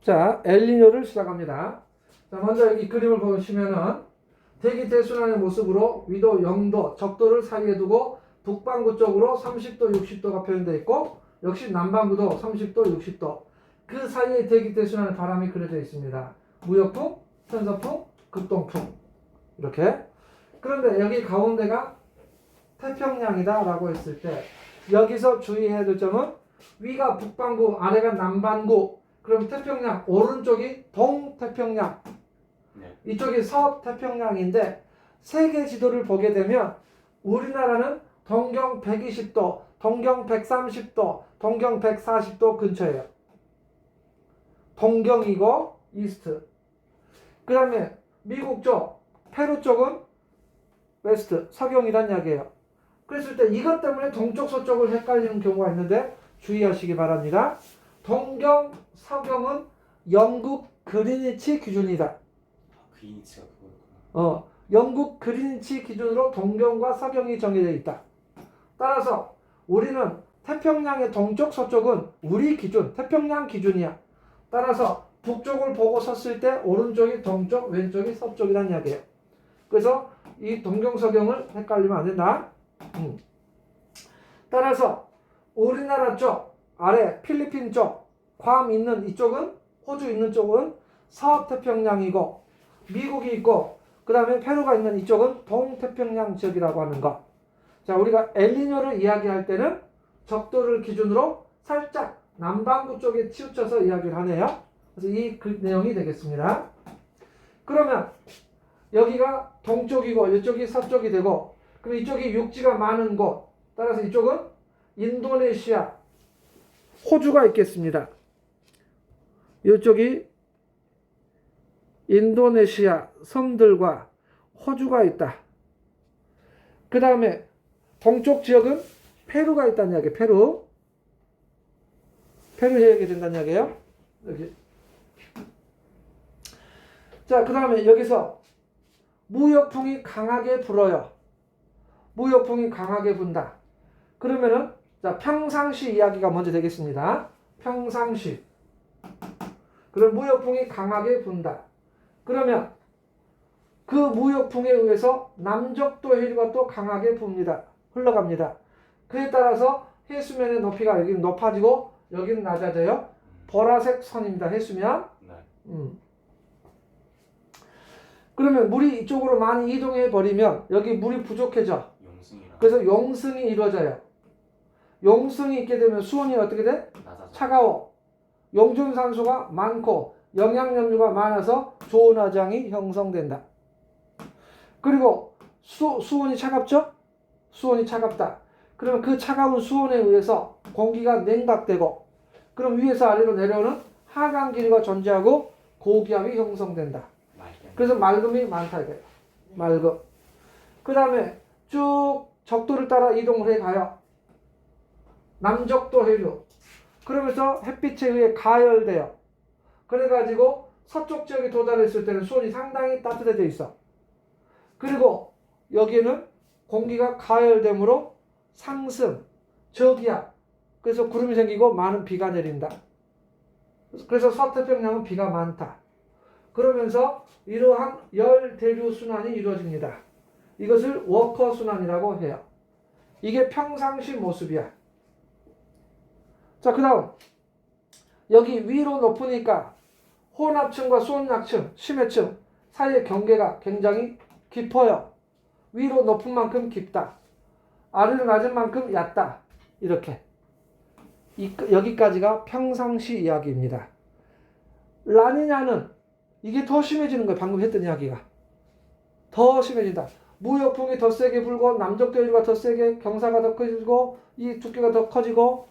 자, 엘니뇨를 시작합니다. 자, 먼저 여기 그림을 보시면은 대기 대순환의 모습으로 위도 0도, 적도를 사이에 두고 북반구 쪽으로 30도, 60도가 표현되어 있고 역시 남반구도 30도, 60도. 그 사이에 대기 대순환의 바람이 그려져 있습니다. 무역풍, 편서풍, 극동풍. 이렇게. 그런데 여기 가운데가 태평양이다 라고 했을 때 여기서 주의해야 될 점은 위가 북반구, 아래가 남반구. 그럼 태평양, 오른쪽이 동태평양, 이쪽이 서태평양인데 세계 지도를 보게 되면 우리나라는 동경 120도, 동경 130도, 동경 140도 근처예요. 동경이고 이스트. 그 다음에 미국 쪽, 페루 쪽은 웨스트, 서경이란 이야기예요. 그랬을 때 이것 때문에 동쪽, 서쪽을 헷갈리는 경우가 있는데 주의하시기 바랍니다. 동경, 서경은 영국 그리니치 기준이다. 그리니치가 그거였구나. 영국 그리니치 기준으로 동경과 서경이 정해져 있다. 따라서 우리는 태평양의 동쪽, 서쪽은 우리 기준, 태평양 기준이야. 따라서 북쪽을 보고 섰을 때 오른쪽이 동쪽, 왼쪽이 서쪽이라는 이야기예요. 그래서 이 동경, 서경을 헷갈리면 안 된다. 따라서 우리나라 쪽, 아래 필리핀 쪽, 괌 있는 이쪽은, 호주 있는 쪽은 서태평양이고 미국이 있고 그 다음에 페루가 있는 이쪽은 동태평양 지역이라고 하는 것. 자, 우리가 엘니뇨를 이야기할 때는 적도를 기준으로 살짝 남반구 쪽에 치우쳐서 이야기를 하네요. 그래서 이 내용이 되겠습니다. 그러면 여기가 동쪽이고 이쪽이 서쪽이 되고 그럼 이쪽이 육지가 많은 곳, 따라서 이쪽은 인도네시아, 호주가 있겠습니다. 이쪽이 인도네시아 섬들과 호주가 있다. 그 다음에 동쪽 지역은 페루가 있다는 이야기. 페루 지역이 된다는 이야기예요. 여기. 자, 그 다음에 여기서 무역풍이 강하게 불어요. 무역풍이 강하게 분다. 그러면은 자, 평상시 이야기가 먼저 되겠습니다. 평상시. 그럼 무역풍이 강하게 분다. 그러면 그 무역풍에 의해서 남적도 해류가 또 강하게 붑니다. 흘러갑니다. 그에 따라서 해수면의 높이가 여기는 높아지고 여기는 낮아져요. 보라색 선입니다. 해수면. 그러면 물이 이쪽으로 많이 이동해 버리면 여기 물이 부족해져. 그래서 용승이 이루어져요. 용승이 있게 되면 수온이 어떻게 돼? 차가워. 용존산소가 많고 영양염류가 많아서 좋은 화장이 형성된다. 그리고 수온이 차갑죠? 수온이 차갑다. 그러면 그 차가운 수온에 의해서 공기가 냉각되고 그럼 위에서 아래로 내려오는 하강 기류가 존재하고 고기압이 형성된다. 그래서 맑음이 많다 이거예요. 맑음. 그 다음에 쭉 적도를 따라 이동을 해 가요. 남적도 해류. 그러면서 햇빛에 의해 가열돼요. 그래가지고 서쪽 지역에 도달했을 때는 수온이 상당히 따뜻해져 있어. 그리고 여기에는 공기가 가열됨으로 상승, 저기압. 그래서 구름이 생기고 많은 비가 내린다. 그래서 서태평양은 비가 많다. 그러면서 이러한 열 대류 순환이 이루어집니다. 이것을 워커 순환이라고 해요. 이게 평상시 모습이야. 자, 그 다음 여기 위로 높으니까 호납층과 수온약층, 심해층 사이의 경계가 굉장히 깊어요. 위로 높은 만큼 깊다. 아래로 낮은 만큼 얕다. 이렇게. 여기까지가 평상시 이야기입니다. 라니냐는 이게 더 심해지는 거예요. 방금 했던 이야기가. 더 심해진다. 무역풍이 더 세게 불고 남적대류가 더 세게 경사가 더 커지고 이 두께가 더 커지고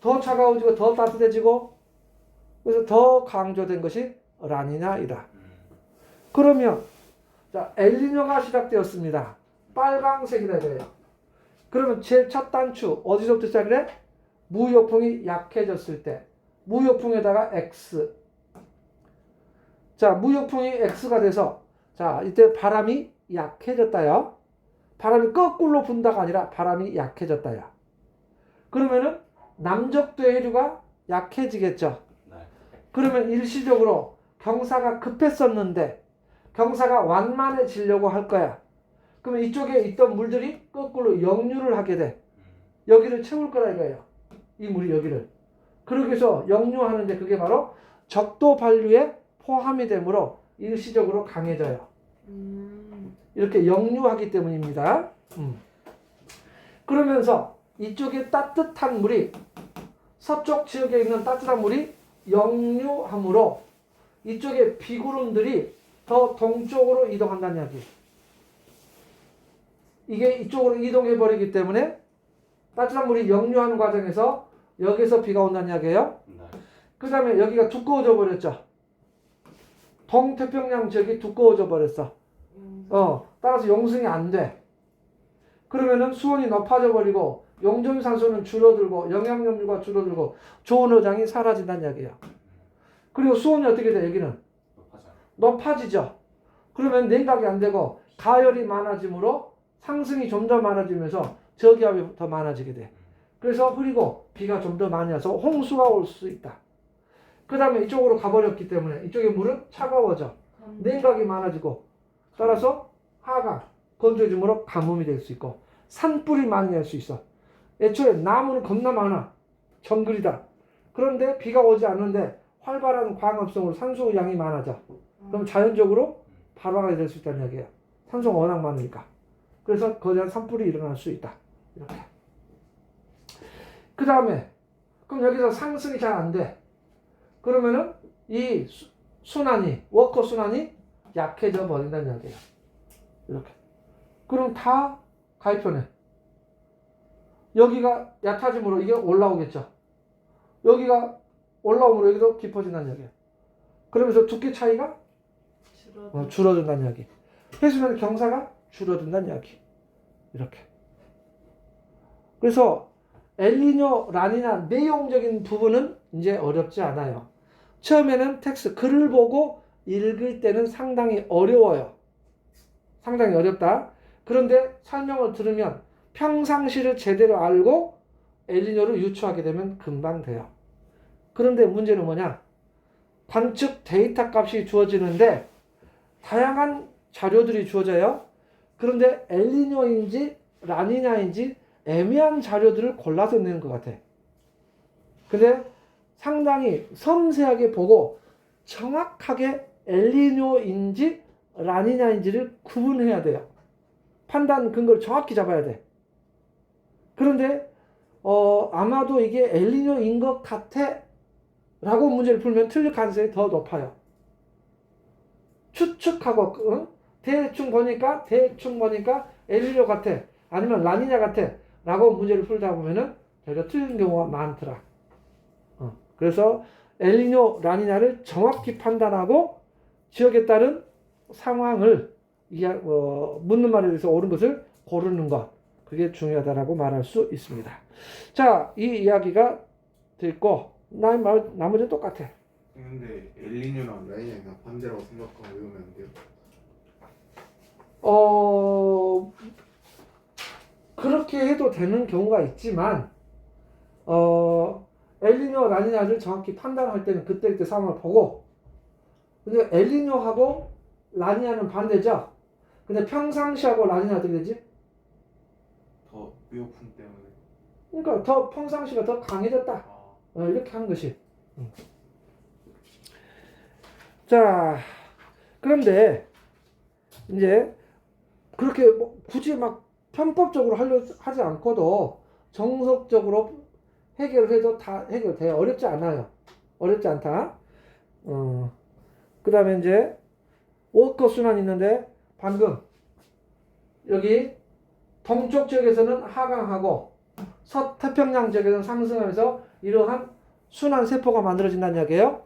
더 차가워지고 더 따뜻해지고 그래서 더 강조된 것이 라니냐이다. 그러면 자, 엘니뇨가 시작되었습니다. 빨강색이라 그래요. 그러면 제일 첫 단추 어디서부터 시작을 해? 무역풍이 약해졌을 때. 무역풍에다가 X. 자, 무역풍이 X가 돼서 자, 이때 바람이 약해졌다요. 바람이 거꾸로 분다가 아니라 바람이 약해졌다요. 그러면은 남적도 해류가 약해지겠죠. 그러면 일시적으로 경사가 급했었는데 경사가 완만해지려고 할 거야. 그러면 이쪽에 있던 물들이 거꾸로 역류를 하게 돼. 여기를 채울 거라 이거예요. 이 물이 여기를. 그러기 위해서 역류하는데 그게 바로 적도 반류에 포함이 되므로 일시적으로 강해져요. 이렇게 역류하기 때문입니다. 그러면서 이쪽에 따뜻한 물이 서쪽 지역에 있는 따뜻한 물이 역류하므로 이쪽에 비구름들이 더 동쪽으로 이동한다는 이야기. 이게 이쪽으로 이동해 버리기 때문에 따뜻한 물이 역류하는 과정에서 여기서 비가 온다는 이야기예요. 그 다음에 여기가 두꺼워져 버렸죠. 동태평양 지역이 두꺼워져 버렸어. 따라서 용승이 안 돼. 그러면은 수온이 높아져 버리고 용존산소는 줄어들고 영양염류가 줄어들고 좋은 어장이 사라진다는 이야기예요. 그리고 수온이 어떻게 돼? 여기는 높아지죠. 그러면 냉각이 안 되고 가열이 많아지므로 상승이 좀 더 많아지면서 저기압이 더 많아지게 돼. 그래서 흐리고 비가 좀 더 많이 와서 홍수가 올 수 있다. 그 다음에 이쪽으로 가버렸기 때문에 이쪽의 물은 차가워져. 냉각이 많아지고 따라서 하강, 건조해지므로 가뭄이 될 수 있고 산불이 많이 날 수 있어. 애초에 나무는 겁나 많아. 정글이다. 그런데 비가 오지 않는데 활발한 광합성으로 산소 양이 많아져. 그럼 자연적으로 발화가 될 수 있다는 이야기예요. 산소가 워낙 많으니까. 그래서 거대한 산불이 일어날 수 있다. 이렇게. 그 다음에 그럼 여기서 상승이 잘 안 돼. 그러면은 이 순환이 워커 순환이 약해져 버린다는 이야기예요. 이렇게. 그럼 다 가입변해. 여기가 얕아짐으로 이게 올라오겠죠. 여기가 올라오므로 여기도 깊어진다는 이야기예요. 그러면서 두께 차이가 줄어든다는 이야기. 해수면 경사가 줄어든다는 이야기. 이렇게. 그래서 엘니뇨, 라니냐 내용적인 부분은 이제 어렵지 않아요. 처음에는 텍스트 글을 보고 읽을 때는 상당히 어려워요. 상당히 어렵다. 그런데 설명을 들으면 평상시를 제대로 알고 엘니뇨를 유추하게 되면 금방 돼요. 그런데 문제는 뭐냐? 관측 데이터 값이 주어지는데 다양한 자료들이 주어져요. 그런데 엘니뇨인지 라니냐인지 애매한 자료들을 골라서 내는 것 같아. 근데 상당히 섬세하게 보고 정확하게 엘니뇨인지 라니냐인지를 구분해야 돼요. 판단 근거를 정확히 잡아야 돼. 그런데 아마도 이게 엘니뇨인 것 같아 라고 문제를 풀면 틀릴 가능성이 더 높아요. 추측하고 대충 보니까 엘니뇨 같아 아니면 라니냐 같아 라고 문제를 풀다 보면은 저희가 틀린 경우가 많더라. 그래서 엘니뇨, 라니냐를 정확히 판단하고 지역에 따른 상황을 묻는 말에 대해서 옳은 것을 고르는 것, 그게 중요하다라고 말할 수 있습니다. 자, 이 이야기가 됐고 나머지는 똑같아. 근데 엘니뇨랑 라니냐가 반대라고 생각하고 외우면 안 돼요? 그렇게 해도 되는 경우가 있지만 엘니뇨, 라니냐를 정확히 판단할 때는 그때 상황을 보고, 근데 엘니뇨하고 라니냐는 반대죠. 근데 평상시하고 라니냐 어떻게 되지? 더 위협풍 때문에. 그러니까 더 평상시가 더 강해졌다. 이렇게 하는 것이. 자, 그런데 이제 그렇게 굳이 막 편법적으로 하지 않고도 정석적으로 해결을 해도 다 해결돼요. 어렵지 않아요. 어렵지 않다. 그 다음에 이제 워커 순환이 있는데 방금 여기 동쪽 지역에서는 하강하고 서태평양 지역에서는 상승하면서 이러한 순환 세포가 만들어진다는 이야기예요.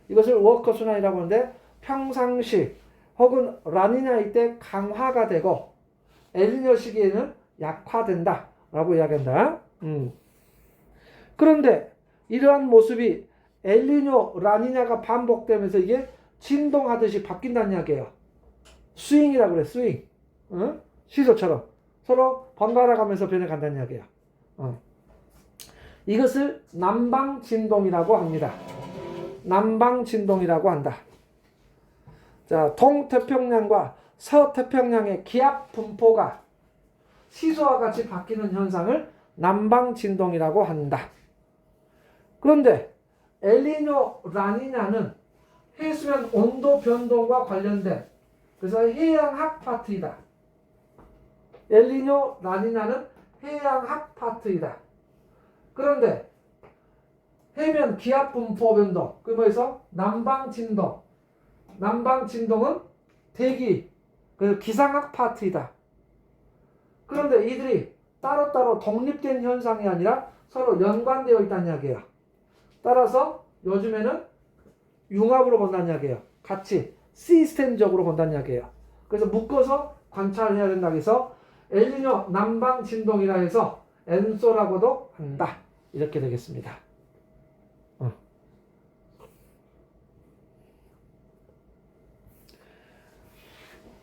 이것을 워커 순환이라고 하는데 평상시 혹은 라니냐일 때 강화가 되고 엘니뇨 시기에는 약화된다 라고 이야기한다. 그런데 이러한 모습이 엘니뇨, 라니냐가 반복되면서 이게 진동하듯이 바뀐다는 이야기예요. 스윙이라고 그래, 스윙. 시소처럼 서로 번갈아 가면서 변해간다는 이야기예요. 이것을 남방 진동이라고 합니다. 남방 진동이라고 한다. 자, 동태평양과 서태평양의 기압 분포가 시소와 같이 바뀌는 현상을 남방 진동이라고 한다. 그런데 엘니뇨, 라니냐는 해수면 온도 변동과 관련된 그래서 해양학 파트이다. 엘니뇨, 라니냐는 해양학 파트이다. 그런데 해면 기압 분포 변동, 그 뭐에서 남방 진동, 남방 진동은 대기, 그 기상학 파트이다. 그런데 이들이 따로따로 독립된 현상이 아니라 서로 연관되어 있다는 이야기예요. 따라서 요즘에는 융합으로 본다는 이야기예요. 같이 시스템적으로 본다는 이야기예요. 그래서 묶어서 관찰해야 된다고 해서 엘니뇨 남방 진동이라 해서 엔소라고도 한다. 이렇게 되겠습니다.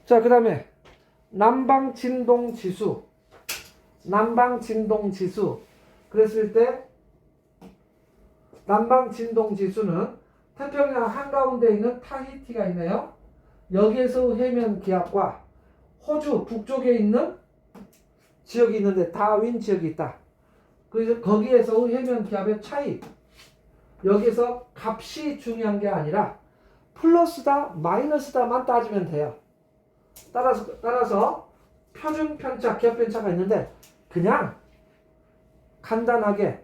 자, 그 다음에 남방 진동 지수. 남방 진동 지수. 그랬을 때 남방 진동 지수는 태평양 한가운데 있는 타히티가 있네요. 여기에서 해면 기압과 호주 북쪽에 있는 지역이 있는데 다윈 지역이 있다. 그래서 거기에서 해면 기압의 차이. 여기서 값이 중요한 게 아니라 플러스다 마이너스다만 따지면 돼요. 따라서 표준 편차, 기압 편차가 있는데 그냥 간단하게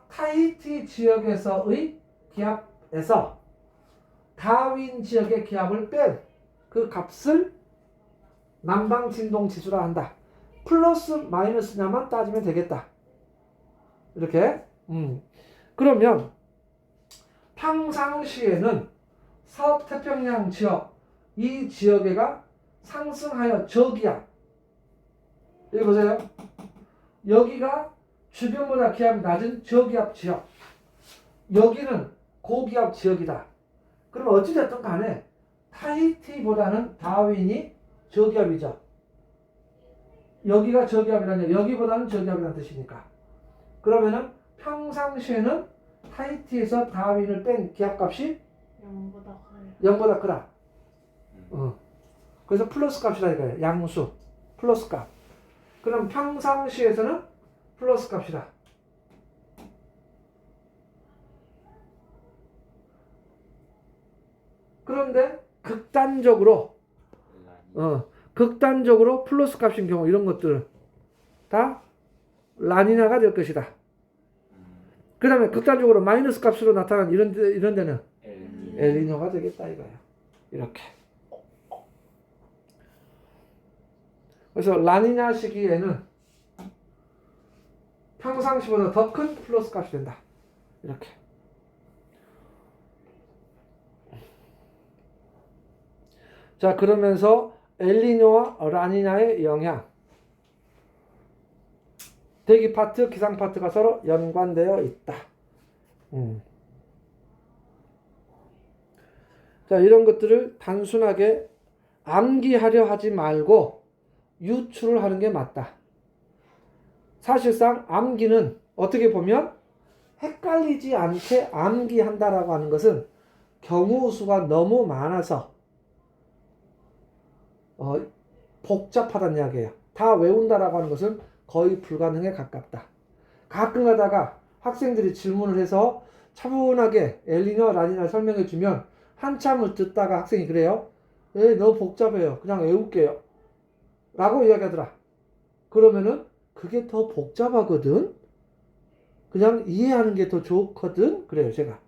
타히티 지역에서의 기압에서 다윈 지역의 기압을 뺀 그 값을 남방 진동 지수라 한다. 플러스 마이너스냐만 따지면 되겠다. 이렇게. 그러면 평상시에는 서태평양 지역, 이 지역에가 상승하여 저기압. 여기 보세요. 여기가 주변보다 기압이 낮은 저기압 지역. 여기는 고기압 지역이다. 그러면 어찌됐든 간에 타히티보다는 다윈이 저기압이죠. 여기가 저기압이라는 여기보다는 저기압이라는 뜻이니까. 그러면은 평상시에는 타히티에서 다윈을 뺀 기압값이 0보다 크다. 그래서 플러스 값이라 이거예요. 양수. 플러스 값. 그럼 평상시에서는 플러스 값이다. 그런데 극단적으로 플러스 값인 경우 이런 것들은 다 라니냐가 될 것이다. 그 다음에 극단적으로 마이너스 값으로 나타난 이런 데는 엘니뇨가 되겠다 이거예요. 이렇게. 그래서 라니냐 시기에는 평상시보다 더 큰 플러스 값이 된다. 이렇게. 자, 그러면서 엘니뇨와 라니냐의 영향. 대기 파트, 기상 파트가 서로 연관되어 있다. 자, 이런 것들을 단순하게 암기하려 하지 말고 유출을 하는 게 맞다. 사실상 암기는 어떻게 보면 헷갈리지 않게 암기한다라고 하는 것은 경우 수가 너무 많아서 복잡하다는 이야기예요. 다 외운다라고 하는 것은 거의 불가능에 가깝다. 가끔 가다가 학생들이 질문을 해서 차분하게 엘니뇨, 라니냐 설명해 주면 한참을 듣다가 학생이 그래요. 너무 복잡해요. 그냥 외울게요. 라고 이야기하더라. 그러면은 그게 더 복잡하거든. 그냥 이해하는 게 더 좋거든. 그래요, 제가.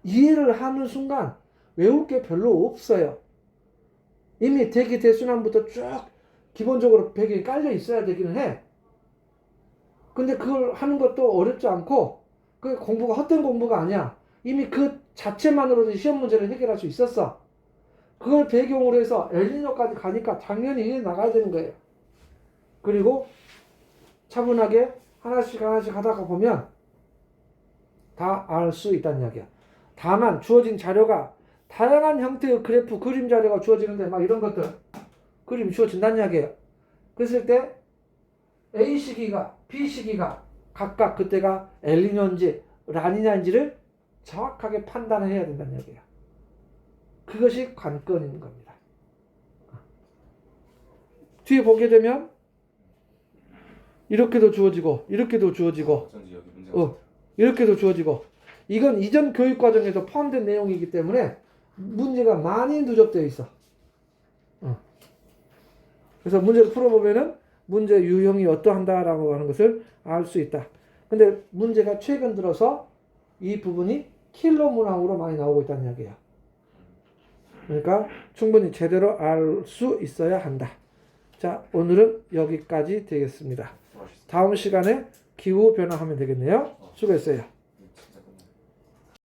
이해를 하는 순간 외울 게 별로 없어요. 이미 대기 대순환부터 쭉 기본적으로 배경이 깔려 있어야 되기는 해. 근데 그걸 하는 것도 어렵지 않고 그 공부가 헛된 공부가 아니야. 이미 그 자체만으로도 시험 문제를 해결할 수 있었어. 그걸 배경으로 해서 엘니뇨까지 가니까 당연히 이해 나가야 되는 거예요. 그리고 차분하게 하나씩 하다가 보면 다 알 수 있다는 이야기야. 다만 주어진 자료가 다양한 형태의 그래프, 그림 자료가 주어지는데 막 이런 것들 그림이 주어진다는 이야기예요. 그랬을 때 A 시기가 B 시기가 각각 그때가 엘니뇨인지 라니냐인지를 정확하게 판단을 해야 된다는 얘기예요. 그것이 관건인 겁니다. 뒤에 보게 되면 이렇게도 주어지고 이렇게도 주어지고 어쩐지 여기 문제가 이렇게도 주어지고 이건 이전 교육 과정에서 포함된 내용이기 때문에 문제가 많이 누적되어 있어. 그래서 문제를 풀어보면은 문제 유형이 어떠한다라고 하는 것을 알 수 있다. 근데 문제가 최근 들어서 이 부분이 킬러 문항으로 많이 나오고 있다는 이야기예요. 그러니까 충분히 제대로 알 수 있어야 한다. 자, 오늘은 여기까지 되겠습니다. 다음 시간에 기후 변화하면 되겠네요. 수고했어요.